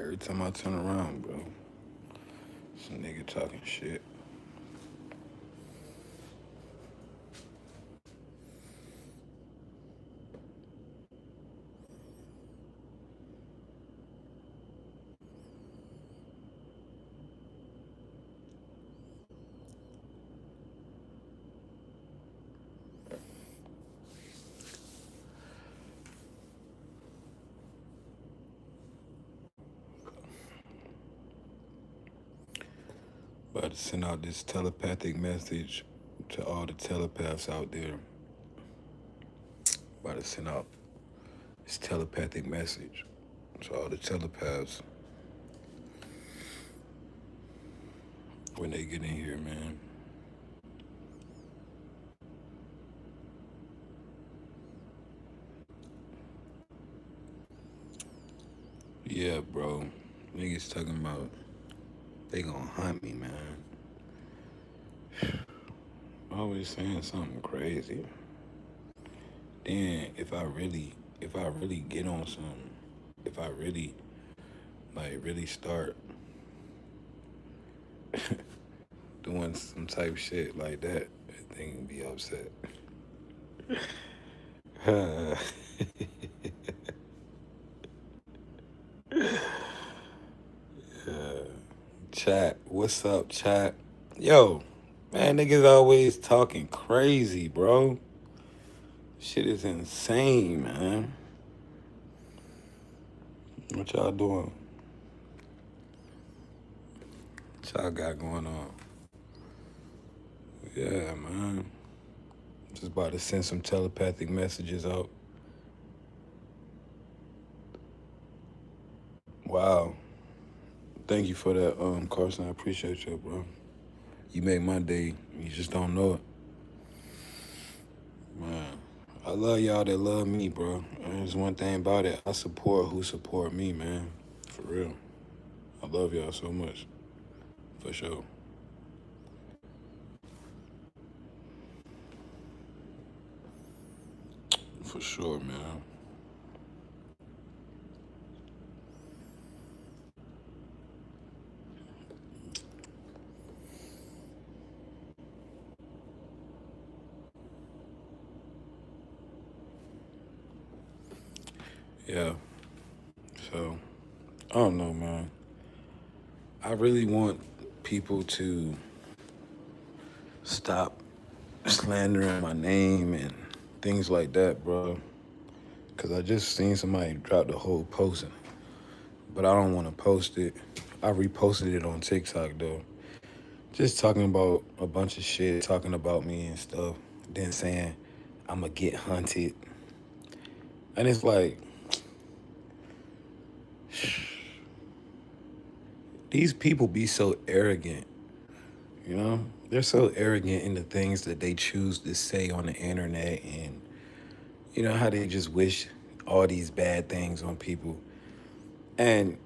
Every time I turn around, bro, some nigga talking shit. About to send out this telepathic message to all the telepaths out there. About to send out this telepathic message to all the telepaths when they get in here, man. Yeah, bro. Niggas talking about they gonna hunt me, man. Always saying something crazy. Then if I really get on something, if I really really start doing some type shit like that, they can be upset. Chat, what's up, chat? Yo, man, niggas always talking crazy, bro. Shit is insane, man. What y'all doing? What y'all got going on? Yeah, man. Just about to send some telepathic messages out. Wow. Thank you for that, Carson. I appreciate you, bro. You make my day. You just don't know it. Man, I love y'all that love me, bro. And there's one thing about it. I support who support me, man. For real. I love y'all so much. For sure. For sure, man. Yeah. So, I don't know, man. I really want people to stop slandering my name and things like that, bro. Cause I just seen somebody drop the whole post, but I don't want to post it. I reposted it on TikTok though, just talking about a bunch of shit, talking about me and stuff. Then saying I'ma get hunted, and it's like these people be so arrogant, you know? They're so arrogant in the things that they choose to say on the internet, and you know how they just wish all these bad things on people. And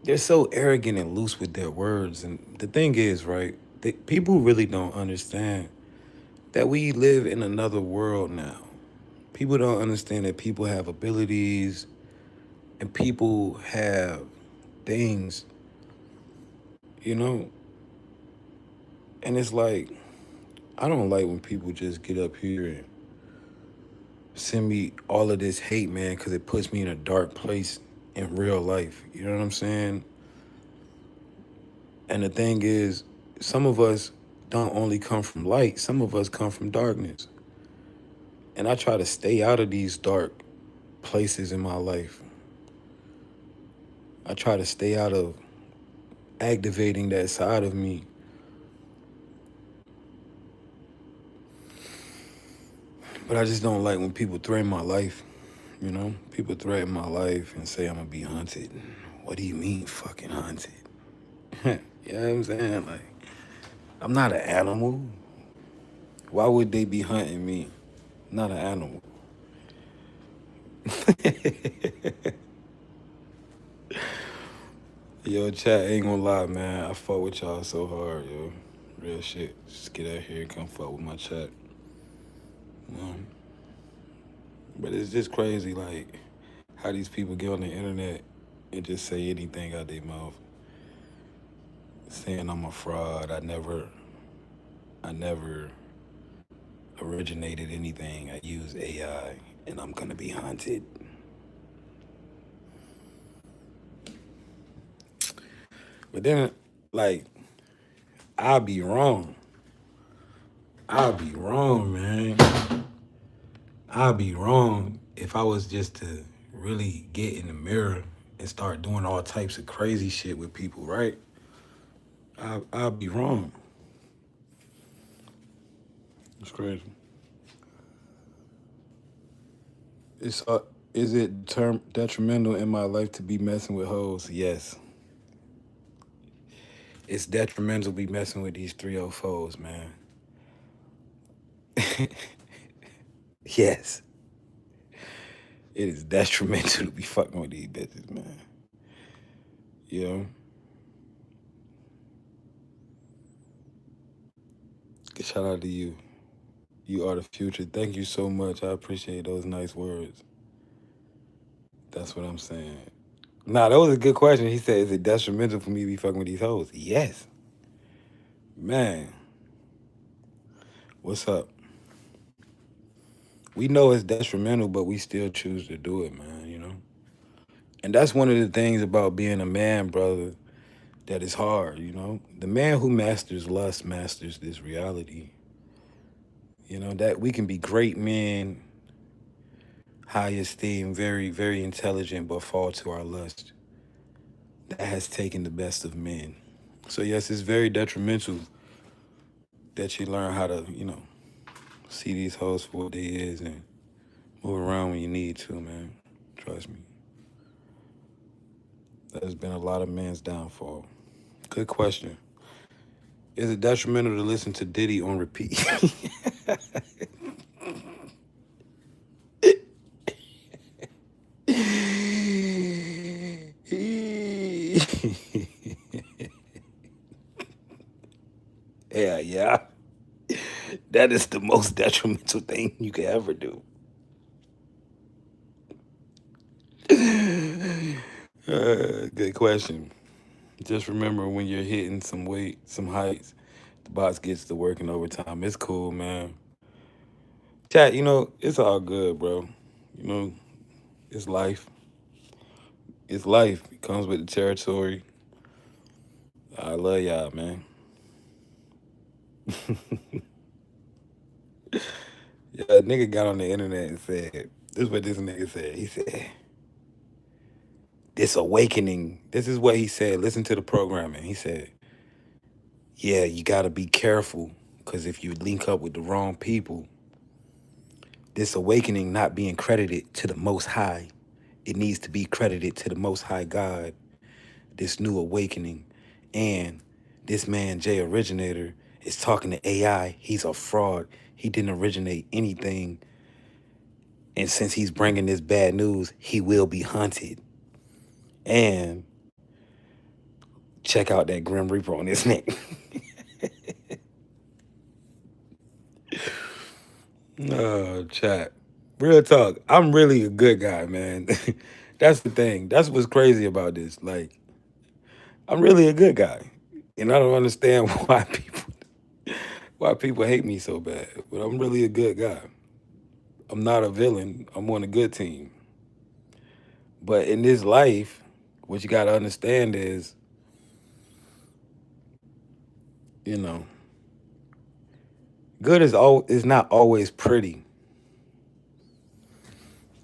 they're so arrogant and loose with their words. And the thing is, right, people really don't understand that we live in another world now. People don't understand that people have abilities and people have things, you know? And it's like, I don't like when people just get up here and send me all of this hate, man, because it puts me in a dark place in real life. You know what I'm saying? And the thing is, some of us don't only come from light, some of us come from darkness. And I try to stay out of these dark places in my life. I try to stay out of activating that side of me. But I just don't like when people threaten my life. You know, people threaten my life and say I'm gonna be hunted. What do you mean, fucking hunted? You know what I'm saying? Like, I'm not an animal. Why would they be hunting me? I'm not an animal. Yo, chat, ain't gonna lie, man. I fuck with y'all so hard, yo. Real shit. Just get out here and come fuck with my chat. You know? But it's just crazy, like, how these people get on the internet and just say anything out their mouth, saying I'm a fraud. I never originated anything. I use AI, and I'm gonna be haunted. But then, like, I'll be wrong. I'll be wrong, man. I'll be wrong if I was just to really get in the mirror and start doing all types of crazy shit with people, right? I'll be wrong. It's crazy. It's is it detrimental in my life to be messing with hoes? Yes, it's detrimental to be messing with these 304s, man. Yes, it is detrimental to be fucking with these bitches, man. You know, shout out to you. You are the future. Thank you so much. I appreciate those nice words. That's what I'm saying. Nah, that was a good question. He said, "Is it detrimental for me to be fucking with these hoes?" Yes, man. What's up? We know it's detrimental, but we still choose to do it, man. You know, and that's one of the things about being a man, brother. That is hard. You know, the man who masters lust masters this reality. You know that we can be great men, high esteem, very, very intelligent, but fall to our lust. That has taken the best of men. So yes, it's very detrimental that you learn how to, see these hoes for what they is and move around when you need to, man. Trust me. That has been a lot of men's downfall. Good question. Is it detrimental to listen to Diddy on repeat? Yeah, yeah. That is the most detrimental thing you could ever do. Good question. Just remember when you're hitting some weight, some heights, the box gets to working overtime. It's cool, man. Chat, it's all good, bro. You know, it's life. It's life. It comes with the territory. I love y'all, man. Yeah, a nigga got on the internet and said, this is what this nigga said. He said, this awakening, this is what he said. Listen to the programming. He said, yeah, you got to be careful because if you link up with the wrong people, this awakening not being credited to the Most High, it needs to be credited to the Most High God, this new awakening. And this man, Jay Originator, is talking to AI. He's a fraud. He didn't originate anything. And since he's bringing this bad news, he will be hunted. And check out that Grim Reaper on his neck. Oh, chat. Real talk. I'm really a good guy, man. That's the thing. That's what's crazy about this. Like, I'm really a good guy. And I don't understand why people hate me so bad. But I'm really a good guy. I'm not a villain. I'm on a good team. But in this life, what you gotta understand is, you know, good is not always pretty.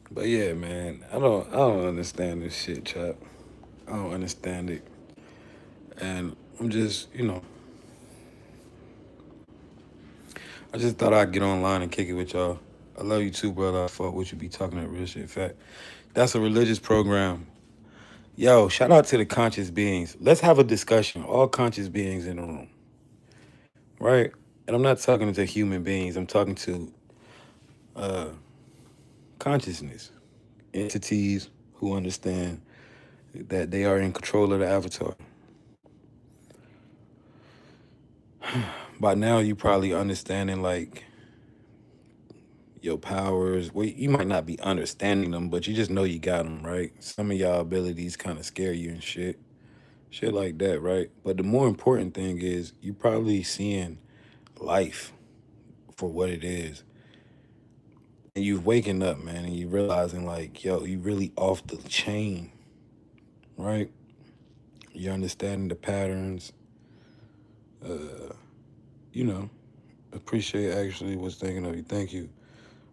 But yeah, man, I don't understand this shit, chap. I don't understand it. And I'm just, I just thought I'd get online and kick it with y'all. I love you too, brother. I fuck with you, be talking that real shit. In fact, that's a religious program. Yo, shout out to the conscious beings. Let's have a discussion. All conscious beings in the room, right? And I'm not talking to human beings. I'm talking to uh, consciousness, entities who understand that they are in control of the avatar. By now, you probably understanding like, your powers. Well, you might not be understanding them, but you just know you got them, right? Some of y'all abilities kind of scare you and shit like that, right? But the more important thing is you probably seeing life for what it is, and you waking up, man, and you realizing like, yo, you really off the chain, right? You're understanding the patterns. You know, appreciate actually was thinking of you. Thank you,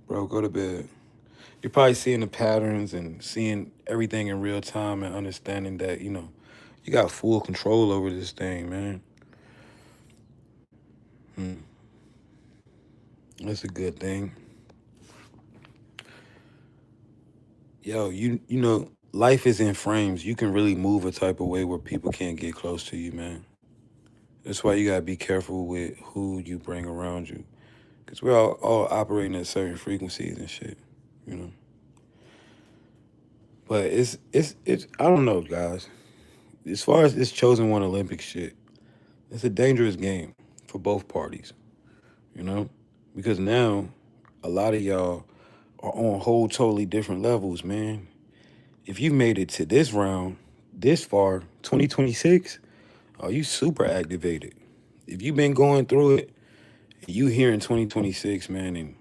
bro. Go to bed. You're probably seeing the patterns and seeing everything in real time and understanding that, you got full control over this thing, man. Mm, that's a good thing. Yo, life is in frames. You can really move a type of way where people can't get close to you, man. That's why you gotta be careful with who you bring around you. Cause we're all operating at certain frequencies and shit, you know. But it's I don't know, guys. As far as this chosen one Olympic shit, it's a dangerous game for both parties, you know? Because now a lot of y'all are on whole totally different levels, man. If you made it to this round, this far, 2026, oh, you super activated. If you've been going through it, you here in 2026, man, and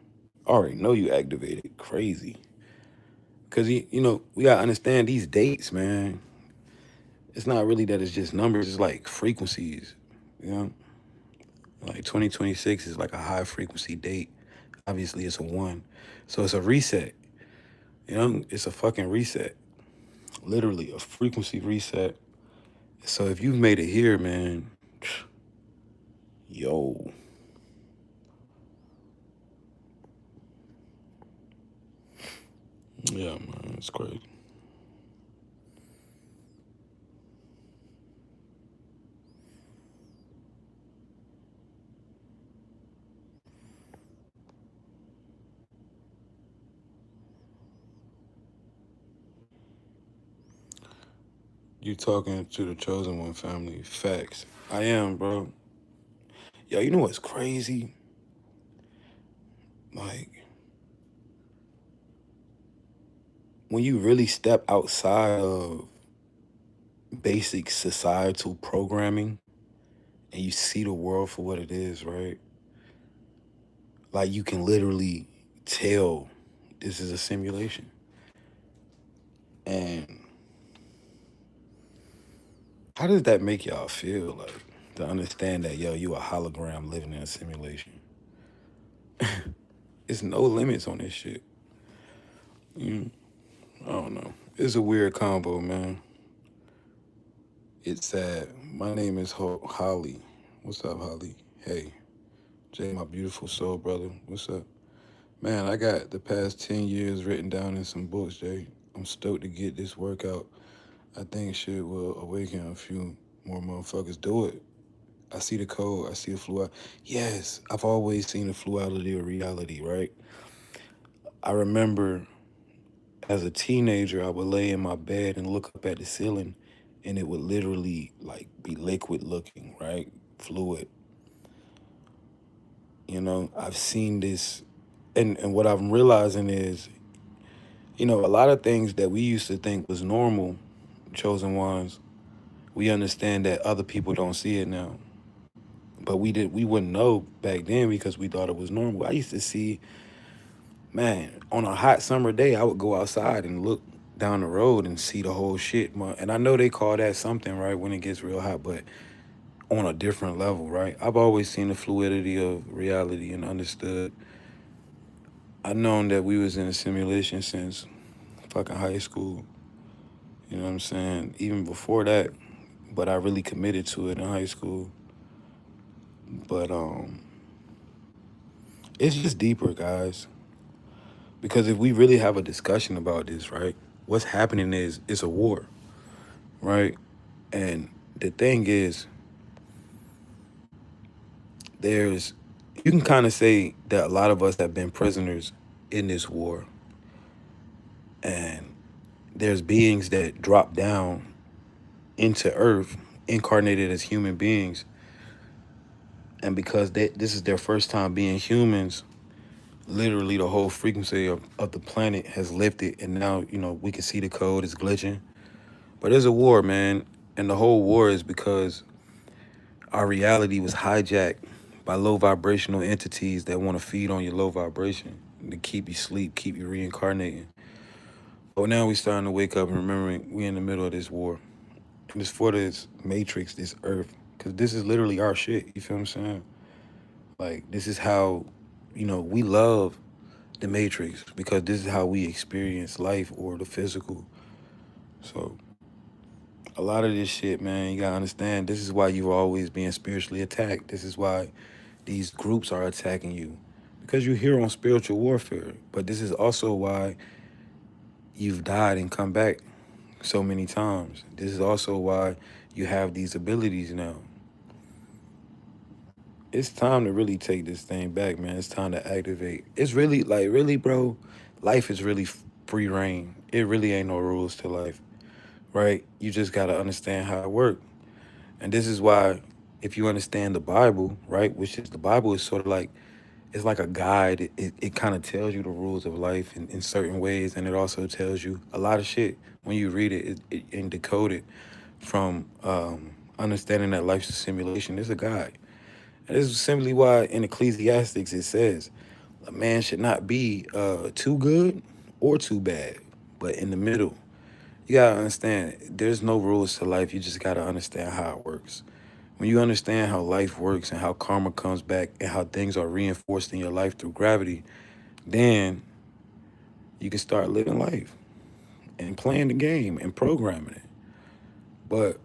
I already know you activated crazy. Cause we gotta understand these dates, man. It's not really that it's just numbers, it's like frequencies. You know? Like 2026 is like a high frequency date. Obviously it's a one. So it's a reset. It's a fucking reset. Literally a frequency reset. So if you've made it here, man, yo, yeah, man, it's crazy. You talking to the chosen one family. Facts. I am, bro. Yo, you know what's crazy? Like, when you really step outside of basic societal programming and you see the world for what it is, right? Like, you can literally tell this is a simulation. And how does that make y'all feel? Like, to understand that, yo, you a hologram living in a simulation. It's no limits on this shit. Mm, I don't know. It's a weird combo, man. It's sad. My name is Holly. What's up, Holly? Hey, Jay, my beautiful soul brother. What's up? Man, I got the past 10 years written down in some books, Jay. I'm stoked to get this workout. I think shit will awaken a few more motherfuckers. Do it. I see the code. I see the fluid. Yes, I've always seen the fluidity of reality, right? I remember as a teenager, I would lay in my bed and look up at the ceiling, and it would literally like be liquid looking, right? Fluid. I've seen this, and what I'm realizing is, a lot of things that we used to think was normal, chosen ones, we understand that other people don't see it now. But we wouldn't know back then because we thought it was normal. I used to see, man, on a hot summer day, I would go outside and look down the road and see the whole shit. And I know they call that something, right, when it gets real hot, but on a different level, right? I've always seen the fluidity of reality and understood. I've known that we was in a simulation since fucking high school. You know what I'm saying? Even before that, but I really committed to it in high school. But it's just deeper, guys. Because if we really have a discussion about this, right? What's happening is it's a war, right? And the thing is, there's you can kind of say that a lot of us have been prisoners in this war, and there's beings that drop down into Earth, incarnated as human beings, and because this is their first time being humans, literally the whole frequency of the planet has lifted, and now we can see the code is glitching. But there's a war, man, and the whole war is because our reality was hijacked by low vibrational entities that want to feed on your low vibration to keep you sleep, keep you reincarnating. But now we starting to wake up and remembering we in the middle of this war. And it's for this matrix, this earth, because this is literally our shit. You feel what I'm saying? Like, this is how, we love the matrix because this is how we experience life or the physical. So a lot of this shit, man, you gotta understand, this is why you're always being spiritually attacked. This is why these groups are attacking you, because you're here on spiritual warfare. But this is also why you've died and come back so many times. This is also why you have these abilities now. It's time to really take this thing back, man. It's time to activate. It's really, like, really, bro, life is really free reign. It really ain't no rules to life, right? You just got to understand how it works. And this is why, if you understand the Bible, right, which is the Bible is sort of like, it's like a guide. It kind of tells you the rules of life in certain ways. And it also tells you a lot of shit when you read it and decode it from understanding that life's a simulation. It's a guide. And this is simply why in Ecclesiastics it says a man should not be too good or too bad, but in the middle. You gotta understand, there's no rules to life. You just gotta understand how it works. When you understand how life works and how karma comes back and how things are reinforced in your life through gravity, then you can start living life and playing the game and programming it. But,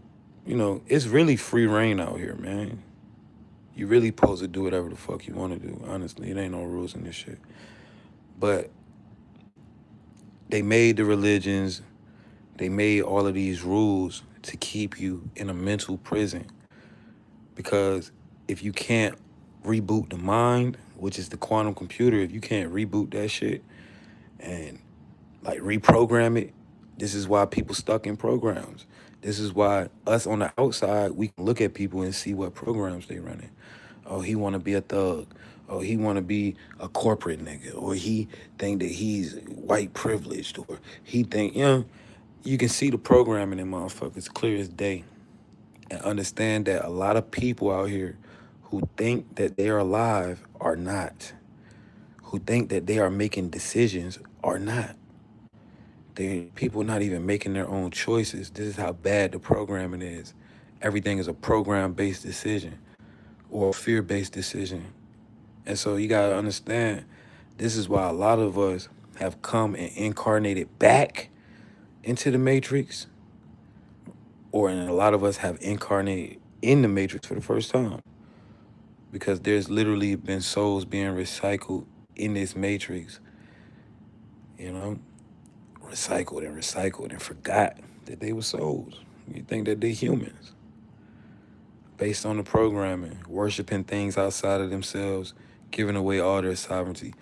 it's really free reign out here, man. You really supposed to do whatever the fuck you want to do. Honestly, it ain't no rules in this shit. But they made the religions, they made all of these rules to keep you in a mental prison. Because if you can't reboot the mind, which is the quantum computer, if you can't reboot that shit and like reprogram it, this is why people stuck in programs. This is why us on the outside, we can look at people and see what programs they running. Oh, he want to be a thug. Oh, he want to be a corporate nigga. Or he think that he's white privileged. Or he think, you can see the programming in motherfuckers clear as day. And understand that a lot of people out here who think that they are alive are not. Who think that they are making decisions are not. People not even making their own choices. This is how bad the programming is. Everything is a program-based decision or a fear-based decision. And so you gotta understand, this is why a lot of us have come and incarnated back into the matrix, or and a lot of us have incarnated in the matrix for the first time. Because there's literally been souls being recycled in this matrix, you know, recycled and forgot that they were souls. You think that they're humans based on the programming, worshiping things outside of themselves, giving away all their sovereignty.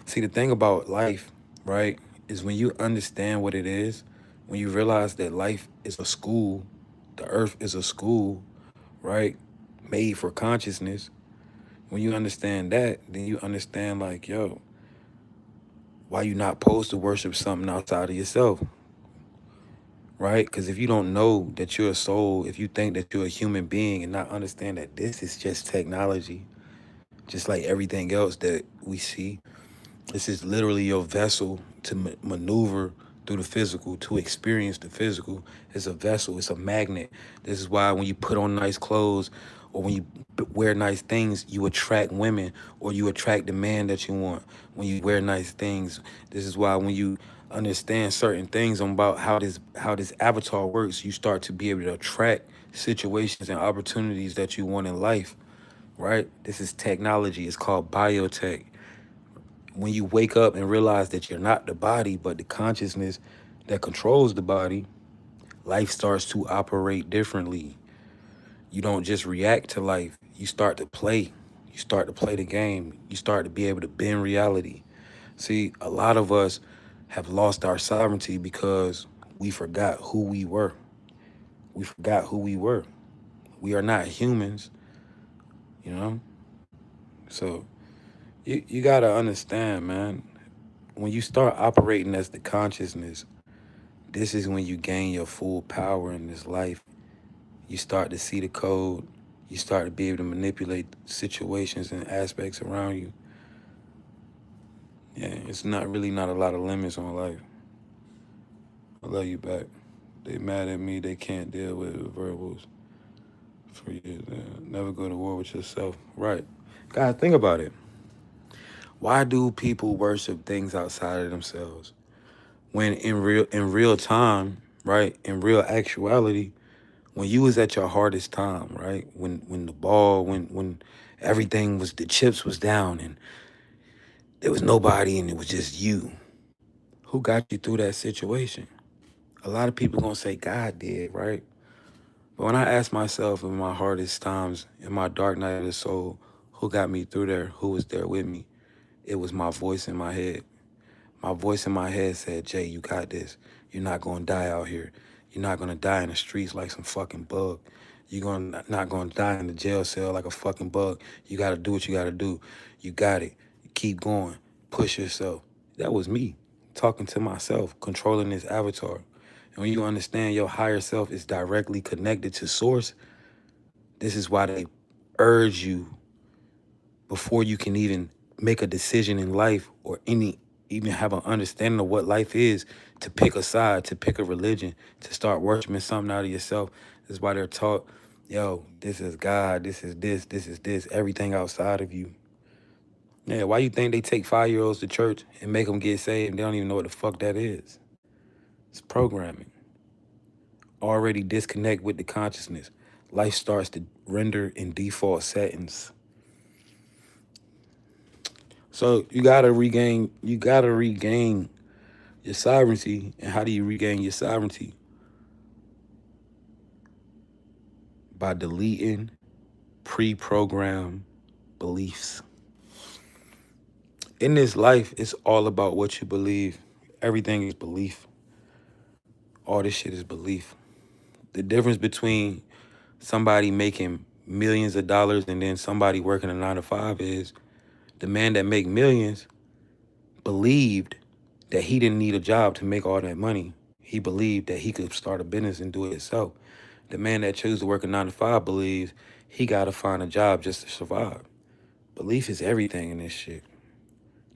See, the thing about life, right, is when you understand what it is, when you realize that life is a school, the earth is a school, right, made for consciousness. When you understand that, then you understand, like, yo, why you not supposed to worship something outside of yourself, right? Because if you don't know that you're a soul, if you think that you're a human being and not understand that this is just technology, just like everything else that we see, this is literally your vessel to maneuver through the physical, to experience the physical. It's a vessel, it's a magnet. This is why when you put on nice clothes or when you wear nice things, you attract women or you attract the man that you want. When you wear nice things, this is why when you understand certain things about how this avatar works, you start to be able to attract situations and opportunities that you want in life, right? This is technology. It's called biotech. When you wake up and realize that you're not the body, but the consciousness that controls the body, life starts to operate differently. You don't just react to life. You start to play. You start to play the game. You start to be able to bend reality. See, a lot of us have lost our sovereignty because we forgot who we were. We forgot who we were. We are not humans, you know? So, You gotta understand, man. When you start operating as the consciousness, this is when you gain your full power in this life. You start to see the code. You start to be able to manipulate situations and aspects around you. Yeah, it's not a lot of limits on life. I love you back. They mad at me. They can't deal with verbals for you. Never go to war with yourself. Right. God, think about it. Why do people worship things outside of themselves when in real time, right? In real actuality, when you was at your hardest time, right? When the ball, when everything was the chips was down and there was nobody and it was just you. Who got you through that situation? A lot of people gonna say God did, right? But when I ask myself in my hardest times, in my dark night of the soul, who got me through there? Who was there with me? It was my voice in my head. My voice in my head said, Jay, you got this. You're not gonna die out here. You're not gonna die in the streets like some fucking bug. You're gonna not gonna die in the jail cell like a fucking bug. You gotta do what you gotta do. You got it. Keep going. Push yourself. That was me talking to myself, controlling this avatar. And when you understand your higher self is directly connected to source, this is why they urge you before you can even make a decision in life or any even have an understanding of what life is, to pick a side, to pick a religion, to start worshiping something out of yourself. This is why they're taught, yo, this is God, this is this, everything outside of you. Yeah, why you think they take 5-year-olds to church and make them get saved and they don't even know what the fuck that is? It's programming. Already disconnect with the consciousness. Life starts to render in default settings. So you gotta regain your sovereignty. And how do you regain your sovereignty? By deleting pre-programmed beliefs. In this life, it's all about what you believe. Everything is belief. All this shit is belief. The difference between somebody making millions of dollars and then somebody working a 9 to 5 is the man that make millions believed that he didn't need a job to make all that money. He believed that he could start a business and do it himself. The man that chose to work a 9 to 5 believes he gotta find a job just to survive. Belief is everything in this shit.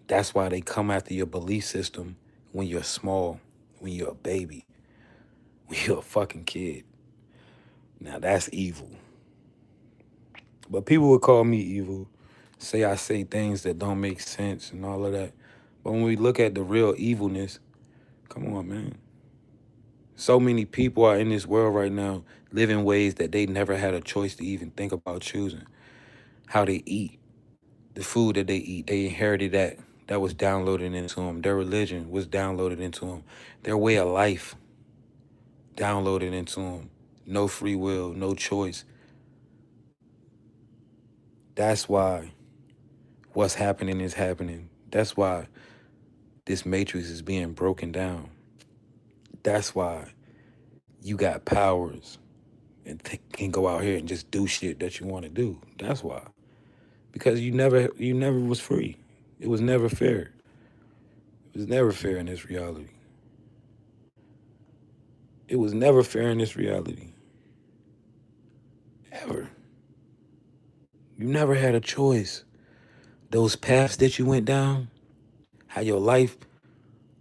That's why they come after your belief system when you're small, when you're a baby, when you're a fucking kid. Now that's evil. But people would call me evil, say I say things that don't make sense and all of that. But when we look at the real evilness, come on, man. So many people are in this world right now living ways that they never had a choice to even think about choosing. How they eat, the food that they eat, they inherited that. That was downloaded into them. Their religion was downloaded into them. Their way of life downloaded into them. No free will, no choice. That's why what's happening is happening. That's why this matrix is being broken down. That's why you got powers and can go out here and just do shit that you want to do. That's why. Because you never was free. It was never fair. It was never fair in this reality. It was never fair in this reality. Ever. You never had a choice. Those paths that you went down, how your life,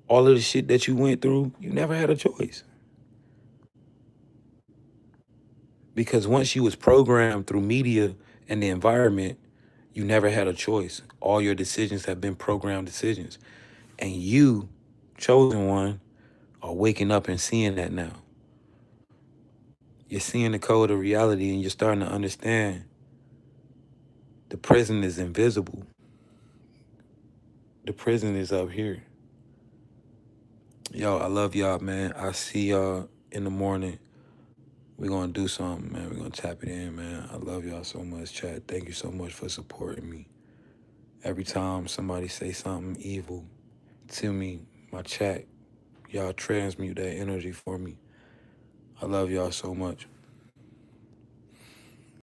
all of the shit that you went through, you never had a choice. Because once you was programmed through media and the environment, you never had a choice. All your decisions have been programmed decisions. And you, chosen one, are waking up and seeing that now. You're seeing the code of reality and you're starting to understand the prison is invisible. The prison is up here. Yo, I love y'all, man. I see y'all in the morning. We're going to do something, man. We're going to tap it in, man. I love y'all so much, chat. Thank you so much for supporting me. Every time somebody say something evil to me, my chat, y'all transmute that energy for me. I love y'all so much.